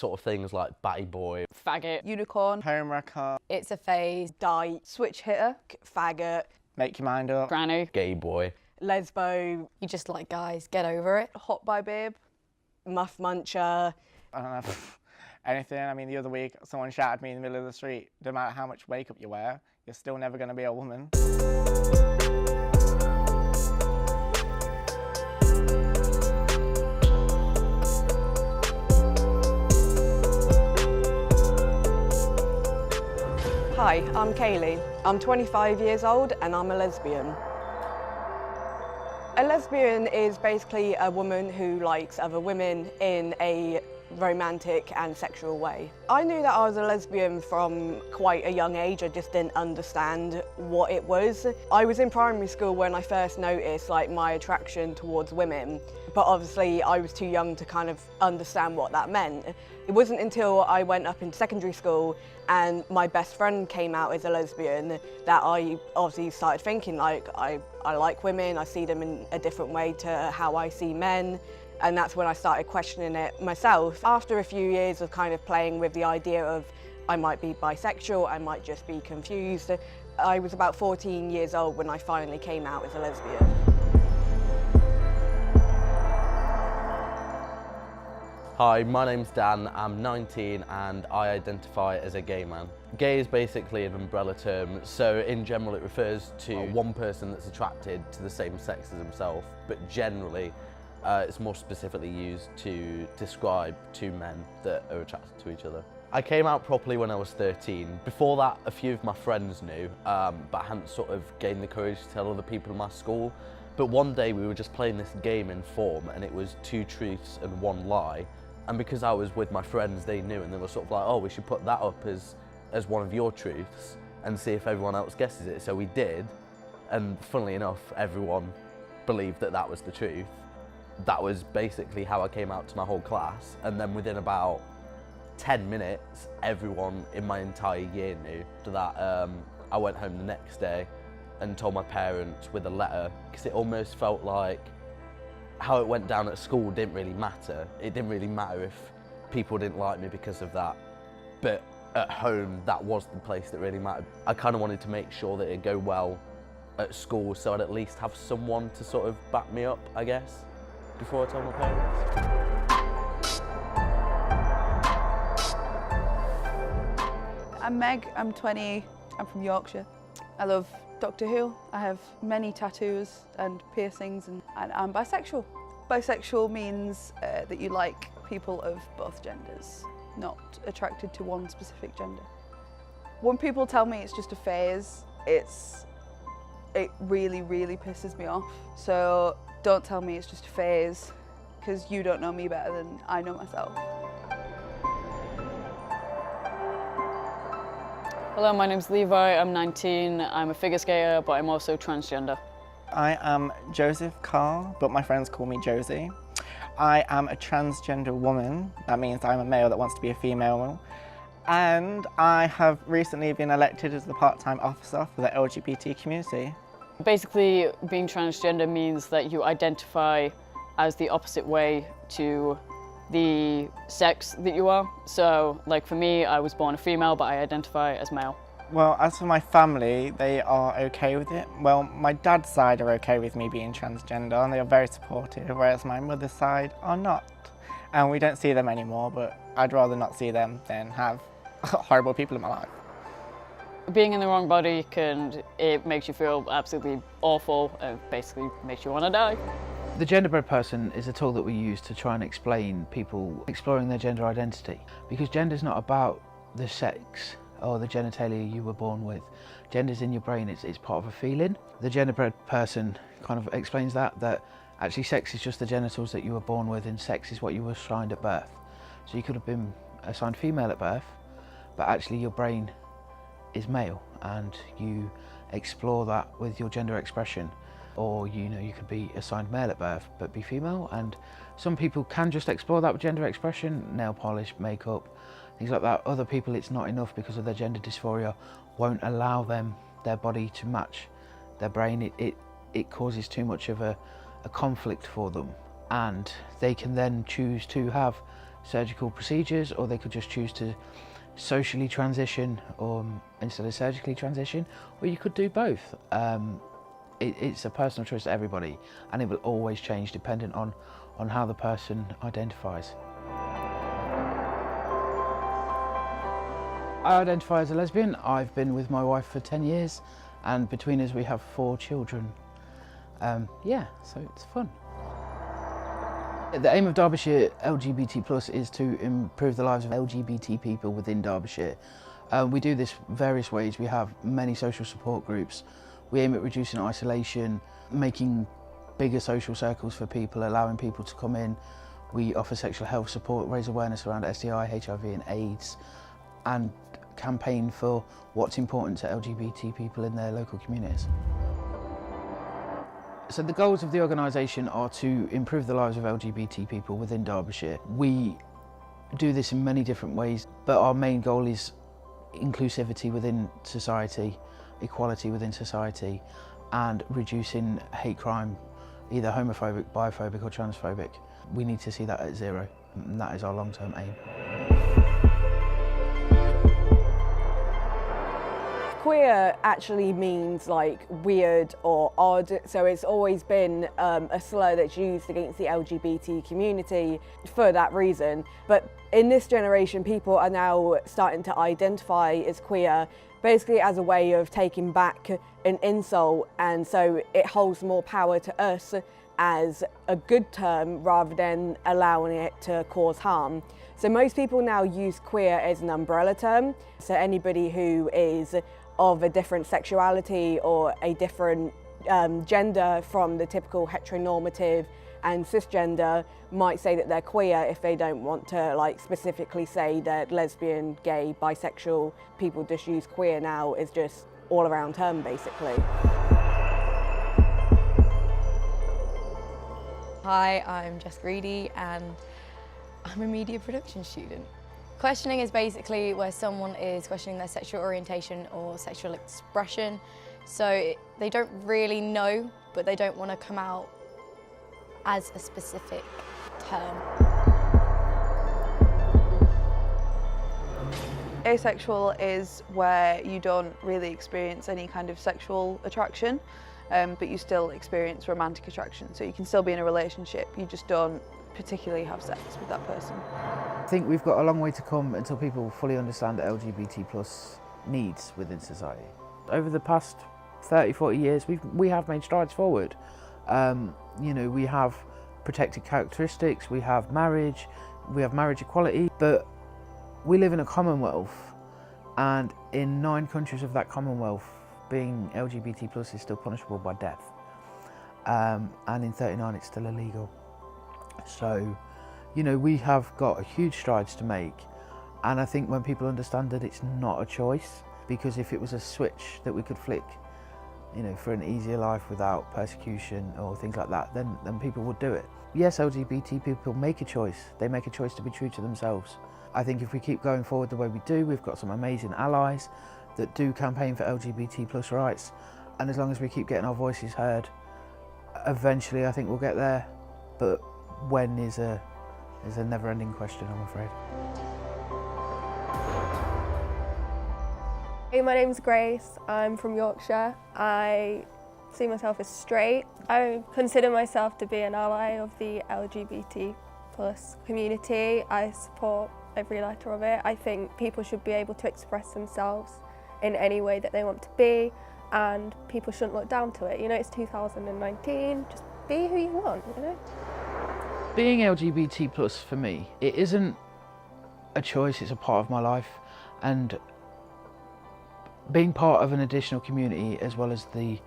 Sort of things like batty boy, faggot, unicorn, homewrecker, it's a phase, dyke, switch hitter, faggot, make your mind up, granny, gay boy, lesbo, you just like guys, get over it, hot by babe, muff muncher. I don't know, anything. I mean, the other week, someone shouted at me in the middle of the street, no matter how much makeup you wear, you're still never going to be a woman. Hi, I'm Kayleigh. I'm 25 years old and I'm a lesbian. A lesbian is basically a woman who likes other women in a romantic and sexual way. I knew that I was a lesbian from quite a young age. I just didn't understand what it was. I was in primary school when I first noticed my attraction towards women, but obviously I was too young to kind of understand what that meant. It wasn't until I went up in secondary school and my best friend came out as a lesbian that I obviously started thinking I like women, I see them in a different way to how I see men. And that's when I started questioning it myself. After a few years of kind of playing with the idea of I might be bisexual, I might just be confused, I was about 14 years old when I finally came out as a lesbian. Hi, my name's Dan, I'm 19 and I identify as a gay man. Gay is basically an umbrella term, so in general it refers to one person that's attracted to the same sex as himself, but generally it's more specifically used to describe two men that are attracted to each other. I came out properly when I was 13. Before that, a few of my friends knew, but I hadn't sort of gained the courage to tell other people in my school. But one day we were just playing this game in form and it was 2 truths and 1 lie. And because I was with my friends, they knew and they were sort of like, oh, we should put that up as one of your truths and see if everyone else guesses it. So we did, and funnily enough, everyone believed that that was the truth. That was basically how I came out to my whole class, and then within about 10 minutes, everyone in my entire year knew. After that, I went home the next day and told my parents with a letter, because it almost felt like how it went down at school didn't really matter. It didn't really matter if people didn't like me because of that, but at home, that was the place that really mattered. I kind of wanted to make sure that it'd go well at school, so I'd at least have someone to sort of back me up, I guess, before I told my parents. I'm Meg, I'm 20, I'm from Yorkshire. I love Doctor Who. I have many tattoos and piercings and I'm bisexual. Bisexual means that you like people of both genders, not attracted to one specific gender. When people tell me it's just a phase, it really, really pisses me off. So don't tell me it's just a phase, because you don't know me better than I know myself. Hello, my name's Levi, I'm 19, I'm a figure skater, but I'm also transgender. I am Josie Carr, but my friends call me Josie. I am a transgender woman. That means I'm a male that wants to be a female. And I have recently been elected as the part-time officer for the LGBT community. Basically, being transgender means that you identify as the opposite way to the sex that you are. So, like for me, I was born a female, but I identify as male. Well, as for my family, they are okay with it. Well, my dad's side are okay with me being transgender and they are very supportive, whereas my mother's side are not. And we don't see them anymore, but I'd rather not see them than have horrible people in my life. Being in the wrong body it makes you feel absolutely awful. It basically makes you want to die. The genderbread person is a tool that we use to try and explain people exploring their gender identity, because gender is not about the sex or the genitalia you were born with. Gender's in your brain, it's part of a feeling. The genderbread person kind of explains that actually sex is just the genitals that you were born with and sex is what you were assigned at birth. So you could have been assigned female at birth, but actually your brain is male and you explore that with your gender expression. Or you could be assigned male at birth but be female, and some people can just explore that with gender expression, nail polish, makeup, things like that. Other people it's not enough because of their gender dysphoria, won't allow their body to match their brain. It causes too much of a conflict for them, and they can then choose to have surgical procedures, or they could just choose to socially transition instead of surgically transition, or you could do both. It's a personal choice to everybody, and it will always change depending on how the person identifies. I identify as a lesbian. I've been with my wife for 10 years, and between us we have 4 children. Yeah, so it's fun. The aim of Derbyshire LGBT+ is to improve the lives of LGBT people within Derbyshire. We do this various ways. We have many social support groups. We aim at reducing isolation, making bigger social circles for people, allowing people to come in. We offer sexual health support, raise awareness around STI, HIV and AIDS, and campaign for what's important to LGBT people in their local communities. So the goals of the organisation are to improve the lives of LGBT people within Derbyshire. We do this in many different ways, but our main goal is inclusivity within society, equality within society, and reducing hate crime, either homophobic, biphobic or transphobic. We need to see that at 0, and that is our long-term aim. Queer actually means like weird or odd, so it's always been a slur that's used against the LGBT community for that reason. But in this generation, people are now starting to identify as queer basically as a way of taking back an insult, and so it holds more power to us as a good term rather than allowing it to cause harm. So most people now use queer as an umbrella term, so anybody who is of a different sexuality or a different gender from the typical heteronormative and cisgender might say that they're queer if they don't want to like specifically say that lesbian, gay, bisexual. People just use queer now as just all around term basically. Hi, I'm Jessica Eady and I'm a media production student. Questioning is basically where someone is questioning their sexual orientation or sexual expression. So they don't really know, but they don't want to come out as a specific term. Asexual is where you don't really experience any kind of sexual attraction, but you still experience romantic attraction. So you can still be in a relationship, you just don't particularly have sex with that person. I think we've got a long way to come until people fully understand the LGBT+ needs within society. Over the past 30, 40 years, we have made strides forward. You know, we have protected characteristics, we have marriage equality, but we live in a commonwealth, and in 9 countries of that commonwealth, being LGBT+ is still punishable by death. And in 39 it's still illegal. So, you know, we have got huge strides to make, and I think when people understand that it's not a choice, because if it was a switch that we could flick, you know, for an easier life without persecution or things like that, then people would do it. Yes, LGBT people make a choice. They make a choice to be true to themselves. I think if we keep going forward the way we do, we've got some amazing allies that do campaign for LGBT+ rights, and as long as we keep getting our voices heard, eventually I think we'll get there. But when is a never-ending question, I'm afraid. Hey, my name's Grace. I'm from Yorkshire. I see myself as straight. I consider myself to be an ally of the LGBT+ community. I support every letter of it. I think people should be able to express themselves in any way that they want to be, and people shouldn't look down to it. You know, it's 2019, just be who you want, you know? Being LGBT+ for me, it isn't a choice, it's a part of my life, and being part of an additional community as well as the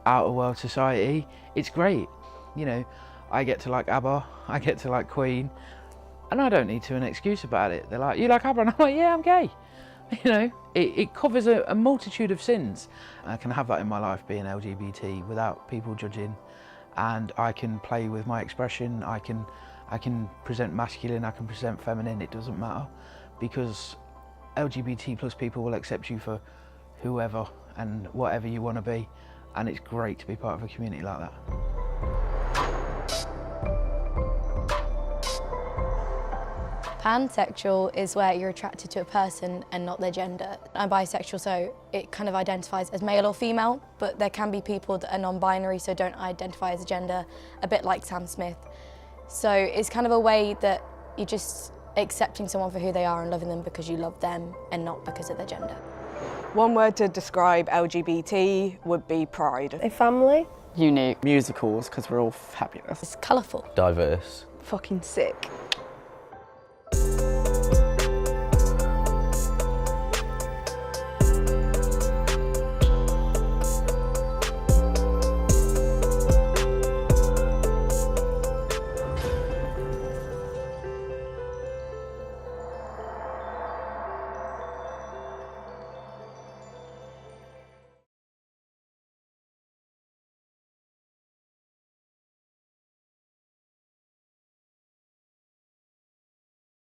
outer world society, it's great. You know, I get to like ABBA, I get to like Queen, and I don't need to an excuse about it. They're like, you like ABBA? And I'm like, yeah, I'm gay. You know, it covers a multitude of sins. I can have that in my life, being LGBT, without people judging, and I can play with my expression. I can present masculine, I can present feminine, it doesn't matter, because LGBT+ people will accept you for whoever and whatever you want to be, and it's great to be part of a community like that. Pansexual is where you're attracted to a person and not their gender. I'm bisexual, so it kind of identifies as male or female, but there can be people that are non-binary, so don't identify as a gender, a bit like Sam Smith. So it's kind of a way that you're just accepting someone for who they are and loving them because you love them and not because of their gender. One word to describe LGBT would be pride. A family. Unique. Musicals, because we're all fabulous. It's colourful. Diverse. Fucking sick.